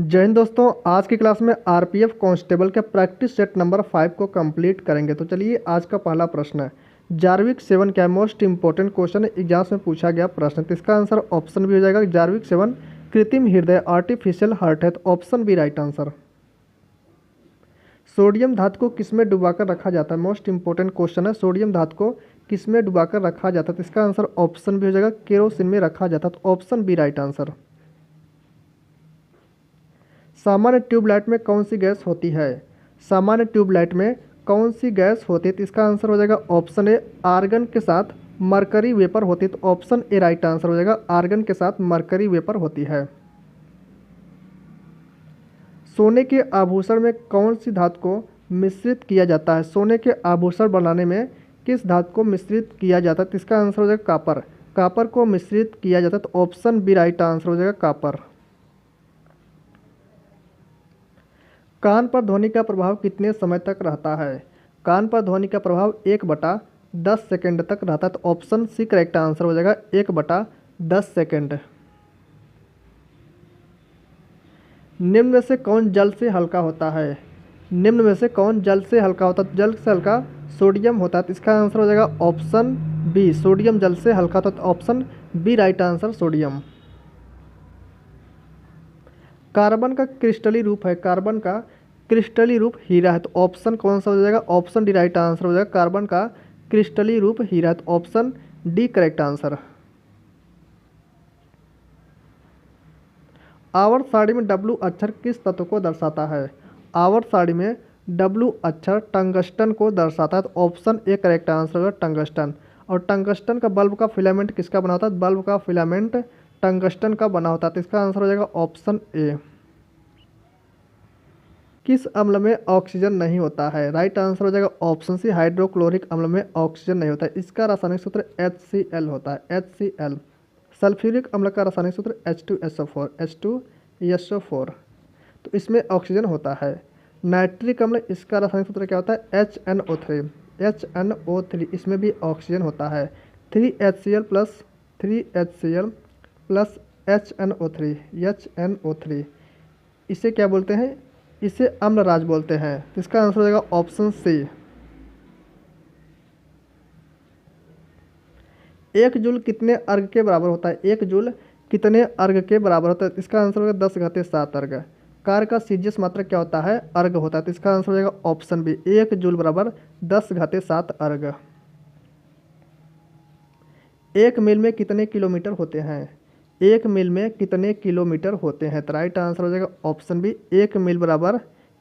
जय हिंद दोस्तों। आज की क्लास में आरपीएफ कांस्टेबल के प्रैक्टिस सेट नंबर 5 को कंप्लीट करेंगे। तो चलिए, आज का पहला प्रश्न है जार्विक 7 क्या मोस्ट इंपॉर्टेंट क्वेश्चन एग्जाम्स में पूछा गया प्रश्न। तो इसका आंसर ऑप्शन बी हो जाएगा। जार्विक 7 कृत्रिम हृदय आर्टिफिशियल हार्ट है, तो option B right answer. Sodium धातु को किसमें डुबाकर रखा जाता है? मोस्ट इंपॉर्टेंट क्वेश्चन है। सोडियम धातु को किसमें डुबाकर रखा जाता है? तो इसका आंसर ऑप्शन बी हो जाएगा। केरोसिन में रखा जाता है, तो ऑप्शन बी राइट आंसर। सामान्य ट्यूबलाइट में कौन सी गैस होती है? सामान्य ट्यूबलाइट में कौन सी गैस होती है? तो इसका आंसर हो जाएगा ऑप्शन ए, आर्गन के साथ मरकरी वेपर होती है, तो ऑप्शन ए राइट आंसर हो जाएगा। आर्गन के साथ मरकरी वेपर होती है। सोने के आभूषण में कौन सी धातु को मिश्रित किया जाता है? सोने के आभूषण बनाने में किस धातु को मिश्रित किया जाता है? तो इसका आंसर हो जाएगा कापर। कापर को मिश्रित किया जाता है, तो ऑप्शन बी राइट आंसर हो जाएगा कापर। कान पर ध्वनि का प्रभाव कितने समय तक रहता है? कान पर ध्वनि का प्रभाव 1/10 सेकेंड तक रहता है, तो ऑप्शन सी करेक्ट आंसर हो जाएगा 1/10 सेकेंड। निम्न में से कौन जल से हल्का होता है? निम्न में से कौन जल से हल्का होता है? जल से हल्का सोडियम होता है, तो इसका आंसर हो जाएगा ऑप्शन बी। सोडियम जल से हल्का होता है, तो option B right answer sodium. Carbon का क्रिस्टली रूप है, कार्बन का क्रिस्टली रूप हीरा है, तो ऑप्शन कौन सा हो जाएगा? ऑप्शन डी राइट आंसर हो जाएगा। कार्बन का क्रिस्टली रूप हीरा है, तो ऑप्शन डी करेक्ट आंसर। आवर्त सारणी में डब्ल्यू अक्षर किस तत्व को दर्शाता है? आवर्त सारणी में डब्ल्यू अक्षर टंगस्टन को दर्शाता है, तो ऑप्शन ए करेक्ट आंसर होगा टंगस्टन। और टंगस्टन का बल्ब का फिलामेंट किसका बना होता है? बल्ब का फिलामेंट टंगस्टन का बना होता है, तो इसका आंसर हो जाएगा ऑप्शन ए। किस अम्ल में ऑक्सीजन नहीं होता है? राइट आंसर हो जाएगा ऑप्शन सी, हाइड्रोक्लोरिक अम्ल में ऑक्सीजन नहीं होता है। इसका रासायनिक सूत्र HCl होता है, HCl। सल्फ्यूरिक अम्ल का रासायनिक सूत्र H2SO4, H2SO4, तो इसमें ऑक्सीजन होता है। नाइट्रिक अम्ल, इसका रासायनिक सूत्र क्या होता है? HNO3, HNO3, इसमें भी ऑक्सीजन होता है। 3HCl प्लस HNO3, HNO3, इसे क्या बोलते हैं? इसे अम्लराज बोलते हैं, तो इसका आंसर हो जाएगा ऑप्शन सी। 1 जूल कितने अर्घ के बराबर होता है? 1 जूल कितने अर्घ के बराबर होता है? इसका आंसर होगा 10⁻7 अर्घ। कार्य का सीजियस मात्रक क्या होता है? अर्घ होता है, तो इसका आंसर हो जाएगा ऑप्शन बी, 1 जूल बराबर 10⁻7 अर्घ। 1 मील में कितने किलोमीटर होते हैं? 1 मील में कितने किलोमीटर होते हैं? तो राइट आंसर हो जाएगा ऑप्शन बी, 1 मील बराबर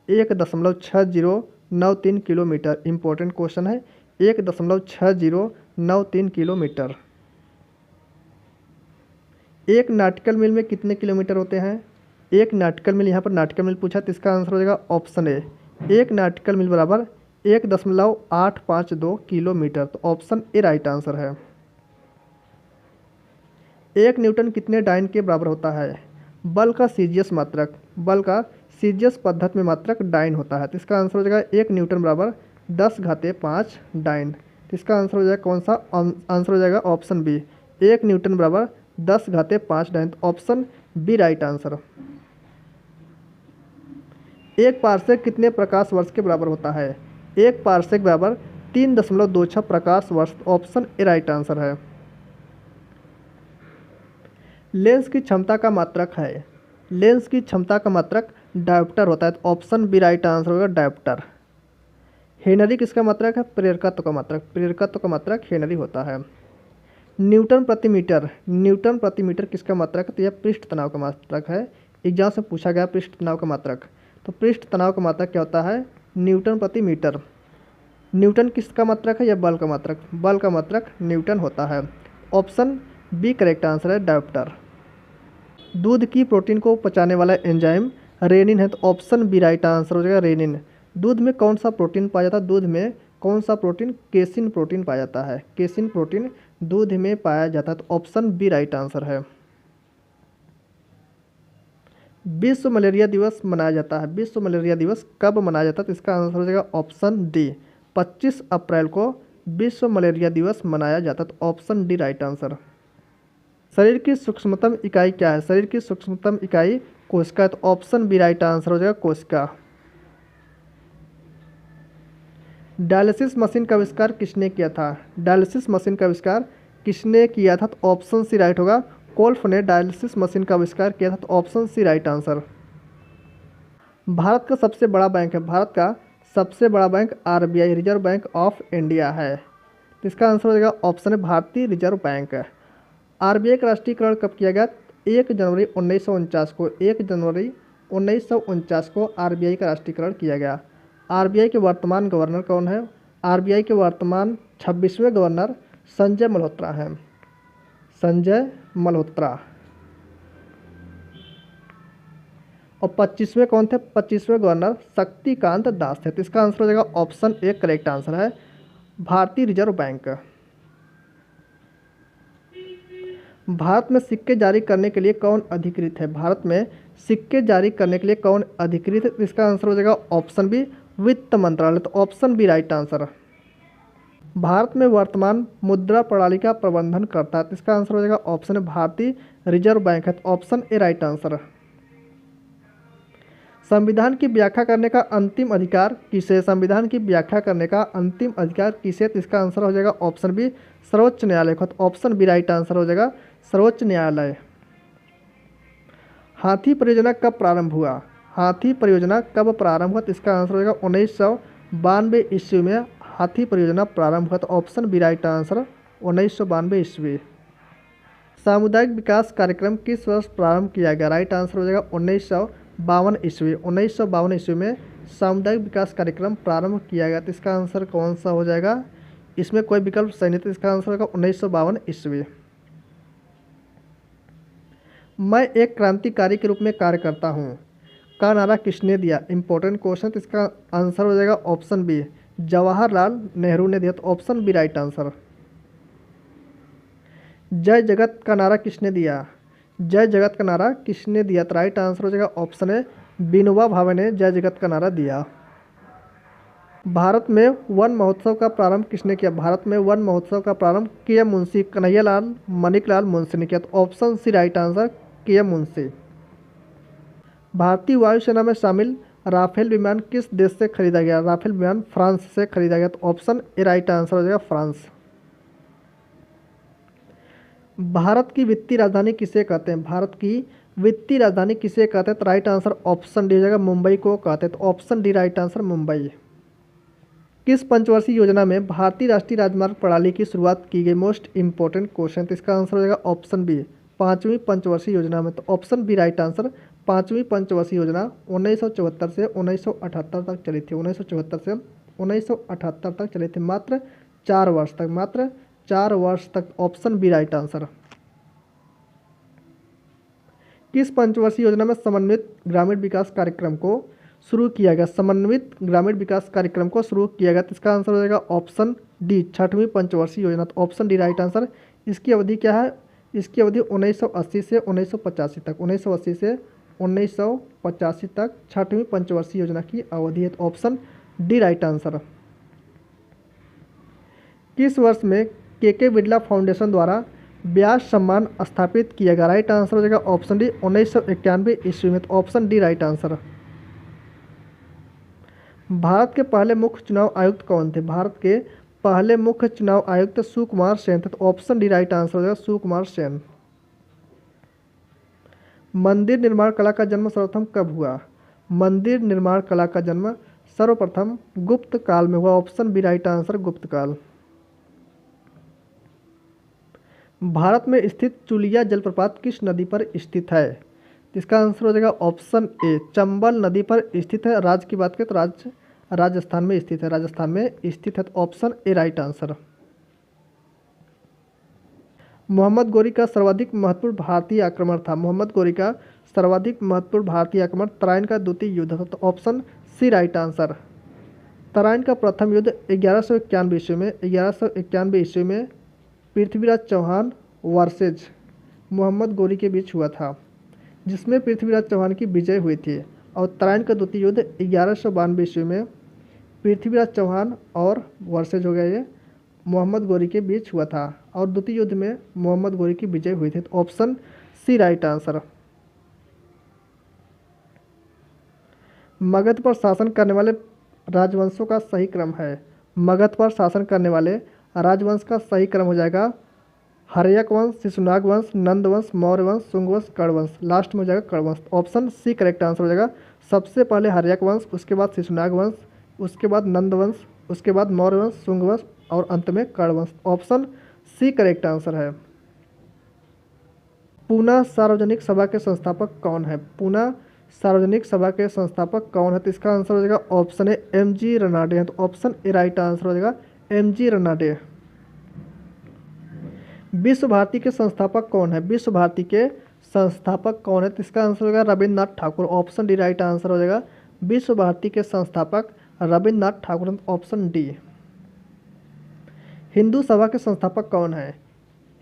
1.6093 किलोमीटर। इंपॉर्टेंट क्वेश्चन है, 1.6093 किलोमीटर। 1 नाटिकल मील में कितने किलोमीटर होते हैं? 1 नाटिकल मील, यहाँ पर नाटिकल मील पूछा, तो इसका आंसर हो जाएगा ऑप्शन ए, 1 नाटिकल मील बराबर 1.852 किलोमीटर, तो ऑप्शन ए राइट आंसर है। 1 न्यूटन कितने डाइन के बराबर होता है? बल का सीजियस मात्रक, बल का सीजियस पद्धति में मात्रक डाइन होता है, तो इसका आंसर हो जाएगा 1 न्यूटन बराबर 10⁻5 डाइन। तो इसका आंसर हो जाएगा कौन सा? आंसर हो जाएगा ऑप्शन बी, 1 न्यूटन बराबर 10⁻5 डाइन, तो option B right answer. 1 parsec कितने प्रकाश वर्ष के बराबर होता है? 1 पारसेक बराबर 3.26 प्रकाश वर्ष, ऑप्शन ए राइट आंसर है। लेंस की क्षमता का मात्रक है, लेंस की क्षमता का मात्रक डायोप्टर होता है, तो ऑप्शन बी राइट आंसर होगा डायोप्टर। हेनरी किसका मात्रक है? प्रेरकत्व का मात्रक, प्रेरकत्व का मात्रक हेनरी होता है। न्यूटन प्रति मीटर, न्यूटन प्रति मीटर किसका मात्रक है? तो यह पृष्ठ तनाव का मात्रक है। एग्जाम से पूछा गया पृष्ठ तनाव का मात्रक, तो पृष्ठ तनाव का मात्रक क्या होता है? न्यूटन प्रति मीटर। न्यूटन किसका मात्रक है? यह बल का मात्रक, बल का मात्रक न्यूटन होता है। ऑप्शन बी करेक्ट आंसर है डायोप्टर। दूध की प्रोटीन को पचाने वाला एंजाइम रेनिन है, तो ऑप्शन बी राइट आंसर हो जाएगा रेनिन। दूध में कौन सा प्रोटीन पाया जाता है? दूध में कौन सा प्रोटीन? केसिन प्रोटीन पाया जाता है, केसिन प्रोटीन दूध में पाया जाता है, तो ऑप्शन बी राइट आंसर है। विश्व मलेरिया दिवस मनाया जाता है, विश्व मलेरिया दिवस कब मनाया जाता है? तो इसका आंसर हो जाएगा ऑप्शन डी, 25 अप्रैल को विश्व मलेरिया दिवस मनाया जाता है, तो ऑप्शन डी राइट आंसर। शरीर की सूक्ष्मतम इकाई क्या है? शरीर की सूक्ष्मतम इकाई कोशिका है, तो ऑप्शन बी राइट आंसर हो जाएगा कोशिका। डायलिसिस मशीन का आविष्कार किसने किया था? डायलिसिस मशीन का आविष्कार किसने किया था? तो ऑप्शन सी राइट होगा। कोल्फ ने डायलिसिस मशीन का आविष्कार किया था, तो option C right answer. Bharat का सबसे बड़ा बैंक है, भारत का सबसे बड़ा bank RBI reserve bank of India है। तो इसका आंसर हो जाएगा ऑप्शन है भारतीय रिजर्व बैंक। आरबीआई का राष्ट्रीयकरण कब किया गया? 1 जनवरी 1949 को, 1 जनवरी 1949 को आरबीआई का राष्ट्रीयकरण किया गया। आरबीआई के वर्तमान गवर्नर कौन है? आरबीआई के वर्तमान 26वें गवर्नर संजय मल्होत्रा हैं, संजय मल्होत्रा। और 25वें कौन थे? 25वें गवर्नर शक्तिकांत दास थे। तो इसका आंसर हो जाएगा ऑप्शन ए करेक्ट आंसर है, भारतीय रिजर्व बैंक। भारत में सिक्के जारी करने के लिए कौन अधिकृत है? भारत में सिक्के जारी करने के लिए कौन अधिकृत है? इसका आंसर हो जाएगा ऑप्शन बी वित्त मंत्रालय। तो option B right answer. Bharat में वर्तमान मुद्रा प्रणाली का प्रबंधन करता है, तो इसका आंसर हो जाएगा ऑप्शन है भारतीय रिजर्व बैंक है, तो ऑप्शन ए राइट आंसर। संविधान की व्याख्या करने का अंतिम अधिकार किसे? संविधान की व्याख्या करने का अंतिम अधिकार किसे? तो इसका आंसर हो जाएगा ऑप्शन बी सर्वोच्च न्यायालय को, तो ऑप्शन बी राइट आंसर हो जाएगा सर्वोच्च न्यायालय। हाथी परियोजना कब प्रारंभ हुआ? हाथी परियोजना कब प्रारंभ हुआ? तो इसका आंसर हो जाएगा 1992 ईस्वी में हाथी परियोजना प्रारंभ हुआ, तो ऑप्शन बी राइट आंसर 1992 ईस्वी। सामुदायिक विकास कार्यक्रम किस वर्ष प्रारंभ किया गया? राइट आंसर हो जाएगा 1952 ईस्वी। 1952 ईस्वी में सामुदायिक विकास कार्यक्रम प्रारंभ किया गया, तो इसका आंसर कौन सा हो जाएगा? इसमें कोई विकल्प सही नहीं, तो इसका आंसर होगा 1952 ईस्वी। मैं एक क्रांतिकारी के रूप में कार्य करता हूँ का नारा किसने दिया? इंपॉर्टेंट क्वेश्चन, तो इसका आंसर हो जाएगा ऑप्शन बी जवाहरलाल नेहरू ने दिया, तो ऑप्शन बी राइट आंसर। जय जगत का नारा किसने दिया? जय जगत का नारा किसने दिया? तो राइट आंसर हो जाएगा ऑप्शन है विनोबा भावे ने जय जगत का नारा दिया। भारत में वन महोत्सव का प्रारंभ किसने किया? भारत में वन महोत्सव का प्रारंभ के एम मुंशी कन्हैयालाल मणिकलाल मुंशी ने किया, तो ऑप्शन सी राइट आंसर के एम मुंशी। भारतीय वायुसेना में शामिल राफेल विमान किस देश से खरीदा गया? राफेल विमान फ्रांस से खरीदा गया, तो ऑप्शन ए राइट आंसर हो जाएगा फ्रांस। भारत की वित्तीय राजधानी किसे कहते हैं? भारत की वित्तीय राजधानी किसे कहते हैं? तो राइट आंसर ऑप्शन डी हो जाएगा मुंबई को कहते हैं, तो option D right answer Mumbai. किस पंचवर्षीय योजना में भारतीय राष्ट्रीय राजमार्ग प्रणाली की शुरुआत की गई? मोस्ट इंपॉर्टेंट क्वेश्चन, तो इसका आंसर हो जाएगा ऑप्शन बी 5वीं पंचवर्षीय योजना में, तो ऑप्शन बी राइट आंसर। 5वीं पंचवर्षीय योजना 1974 से 1978 तक चली थी, 1974 से 1978 तक चली थी, मात्र 4 वर्ष तक, मात्र 4 वर्ष तक, ऑप्शन बी राइट आंसर। किस पंचवर्षीय योजना में समन्वित ग्रामीण विकास कार्यक्रम को शुरू किया गया? समन्वित ग्रामीण विकास कार्यक्रम को शुरू किया गया, तो इसका आंसर हो जाएगा ऑप्शन डी 6वीं पंचवर्षीय योजना, तो ऑप्शन डी राइट आंसर। इसकी अवधि क्या है? इसकी अवधि 1980 से 1985 तक, 1980 से 1985 तक 6वीं पंचवर्षीय योजना की अवधि है, तो ऑप्शन डी राइट आंसर। किस वर्ष में के बिरला फाउंडेशन द्वारा ब्याज सम्मान स्थापित किया गया? राइट आंसर हो जाएगा ऑप्शन डी 1991 ईस्वी में, तो option D right answer. Bharat के पहले मुख्य चुनाव आयुक्त कौन थे? भारत के पहले मुख्य चुनाव आयुक्त सुकुमार सेन थे, तो ऑप्शन डी राइट आंसर हो जाएगा सुकुमार सेन। मंदिर निर्माण कला का जन्म सर्वप्रथम कब हुआ? मंदिर निर्माण कला का जन्म सर्वप्रथम गुप्त काल में हुआ, ऑप्शन बी राइट आंसर गुप्त काल। भारत में स्थित चुलिया जलप्रपात किस नदी पर स्थित है? इसका आंसर हो जाएगा ऑप्शन ए चंबल नदी पर स्थित है। राज्य की बात करें तो राजस्थान में स्थित है, राजस्थान में स्थित है, तो option A right answer. Mohammad Ghori का सर्वाधिक महत्वपूर्ण भारतीय आक्रमण था? मोहम्मद गोरी का सर्वाधिक महत्वपूर्ण भारतीय आक्रमण तराइन का द्वितीय युद्ध था, तो option C right answer. Tarain का प्रथम युद्ध 1191 ईस्वी में 1191 ईस्वी में पृथ्वीराज चौहान वर्सेज मोहम्मद गोरी के बीच हुआ था, जिसमें पृथ्वीराज चौहान की विजय हुई थी। और तराइन का द्वितीय युद्ध 1192 ईस्वी में पृथ्वीराज चौहान और वर्सेज हो गया ये मोहम्मद गोरी के बीच हुआ था, और द्वितीय युद्ध में मोहम्मद गोरी की विजय हुई थी, तो option C right answer. Magadh पर शासन करने वाले राजवंशों का सही क्रम है। मगध पर शासन करने वाले राजवंश का सही क्रम हो जाएगा हर्यक वंश, शिशुनाग वंश, नंद वंश, मौर्य वंश, शुंग वंश, कर्ण वंश। लास्ट में हो जाएगा कर्ण वंश। ऑप्शन सी करेक्ट आंसर हो जाएगा। सबसे पहले हर्यक वंश, उसके बाद शिशुनाग वंश, उसके बाद नंद वंश, उसके बाद मौर्य वंश, शुंग वंश और अंत में कर्ण वंश। ऑप्शन सी करेक्ट आंसर है। पूना सार्वजनिक सभा के संस्थापक कौन है? पूना सार्वजनिक सभा के संस्थापक कौन है? तो इसका आंसर हो जाएगा option A M G Ranade है। तो ऑप्शन ए राइट आंसर हो जाएगा एम जी रनाडे। विश्व भारती के संस्थापक कौन है? विश्व भारती के संस्थापक कौन है? तो इसका आंसर होगा Rabindranath Thakur. Option D right answer हो जाएगा। विश्व भारती के संस्थापक रविन्द्रनाथ ठाकुर। Option D. हिंदू सभा के संस्थापक कौन है?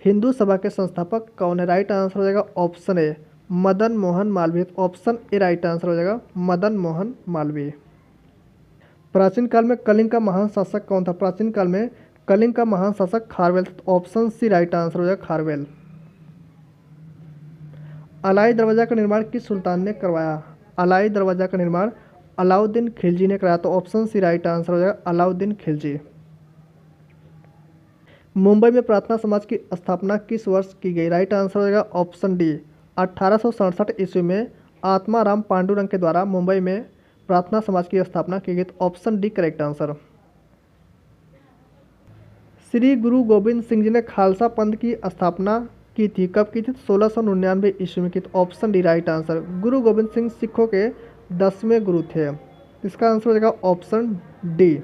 हिंदू सभा के संस्थापक कौन है? राइट आंसर हो जाएगा option A Madan Mohan Malviya. Option A right answer हो जाएगा मदन मोहन मालवीय। प्राचीन काल में कलिंग का महान शासक कौन था? प्राचीन काल में कलिंग का महान शासक Kharavela. Option C right answer हो जाएगा खारवेल। अलाई दरवाजा का निर्माण किस सुल्तान ने करवाया? अलाई दरवाजा का निर्माण अलाउद्दीन खिलजी ने कराया। तो ऑप्शन सी राइट आंसर हो जाएगा अलाउद्दीन खिलजी। मुंबई में प्रार्थना समाज की स्थापना किस वर्ष की गई? राइट आंसर हो जाएगा ऑप्शन डी 1867 ईस्वी में आत्माराम पांडुरंग के द्वारा मुंबई में प्रार्थना समाज की स्थापना की गई। तो option D correct answer. Shri गुरु गोविंद सिंह जी ने खालसा पंथ की स्थापना की थी, कब की थी? 1699 ईस्वी में की। तो ऑप्शन डी राइट आंसर। गुरु गोविंद सिंह सिखों के 10वें गुरु थे। इसका आंसर हो जाएगा ऑप्शन डी।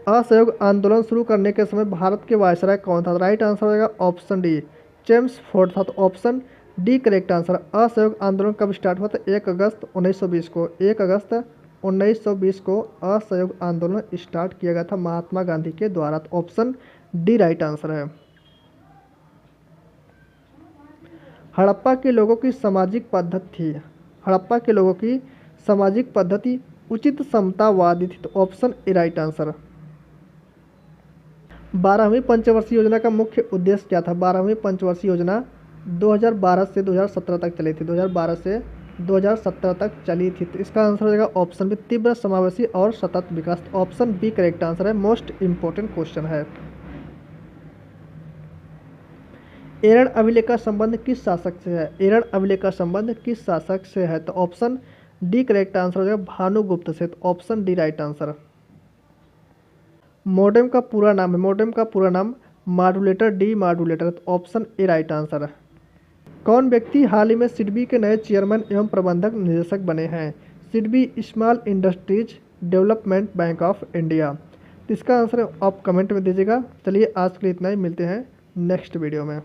असहयोग आंदोलन शुरू करने के समय भारत के वायसराय कौन था? राइट आंसर हो जाएगा ऑप्शन डी जेम्स फोर्ड था। तो ऑप्शन डी करेक्ट आंसर। असहयोग आंदोलन कब स्टार्ट हुआ था? 1 अगस्त 1920 को। 1 अगस्त 1920 को असहयोग आंदोलन स्टार्ट किया गया था महात्मा गांधी के द्वारा। तो ऑप्शन डी राइट आंसर है। हड़प्पा के लोगों की सामाजिक पद्धति थी। हड़प्पा के लोगों की सामाजिक पद्धति उचित समतावादी थी। तो ऑप्शन ए राइट आंसर। 12वीं पंचवर्षीय योजना का मुख्य उद्देश्य क्या था? 12वीं पंचवर्षीय योजना 2012 से 2017 तक चली थी। 2012 से 2017 तक चली थी। तो इसका आंसर हो जाएगा ऑप्शन बी तीव्र समावेशी और सतत विकास। ऑप्शन बी करेक्ट आंसर है। मोस्ट इंपॉर्टेंट क्वेश्चन है। एरन अभिलेख का संबंध किस शासक से है? एरन अभिलेख का संबंध किस शासक से है? तो ऑप्शन डी करेक्ट आंसर हो जाएगा भानुगुप्त से। तो option D right answer. Modem का पूरा नाम है। मोडेम का पूरा नाम मॉड्यूलेटर डी मॉड्यूलेटर। तो ऑप्शन ए राइट आंसर है। कौन व्यक्ति हाल ही में सिडबी के नए चेयरमैन एवं प्रबंधक निदेशक बने हैं? SIDBI small industries development bank of India. इसका आंसर आप कमेंट में दीजिएगा। चलिए आज के लिए इतना ही, मिलते हैं नेक्स्ट वीडियो में।